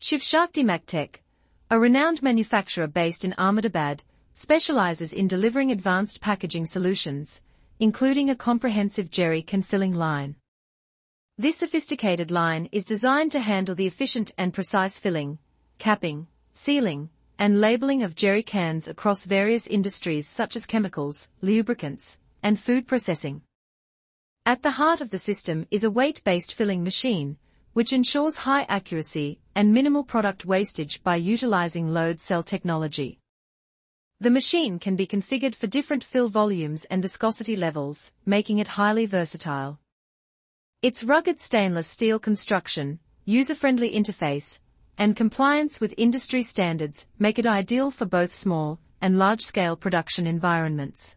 Shivshakti Magtech, a renowned manufacturer based in Ahmedabad, specializes in delivering advanced packaging solutions, including a comprehensive jerry can filling line. This sophisticated line is designed to handle the efficient and precise filling, capping, sealing, and labeling of jerry cans across various industries such as chemicals, lubricants, and food processing. At the heart of the system is a weight-based filling machine, which ensures high accuracy and minimal product wastage by utilizing load cell technology. The machine can be configured for different fill volumes and viscosity levels, making it highly versatile. Its rugged stainless steel construction, user-friendly interface, and compliance with industry standards make it ideal for both small and large-scale production environments.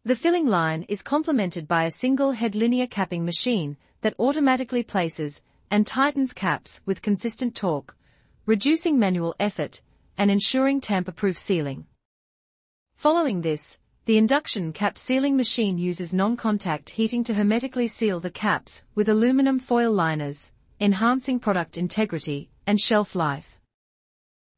The filling line is complemented by a single-head linear capping machine that automatically places and tightens caps with consistent torque, reducing manual effort and ensuring tamper-proof sealing. Following this, the induction cap sealing machine uses non-contact heating to hermetically seal the caps with aluminum foil liners, enhancing product integrity and shelf life.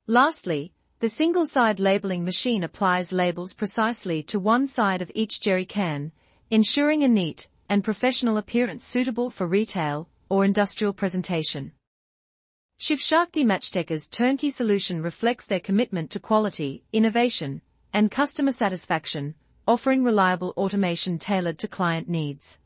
Lastly, the single-side labeling machine applies labels precisely to one side of each jerry can, ensuring a neat and professional appearance suitable for retail or industrial presentation. Shivshakti Magtech's turnkey solution reflects their commitment to quality, innovation, and customer satisfaction, offering reliable automation tailored to client needs.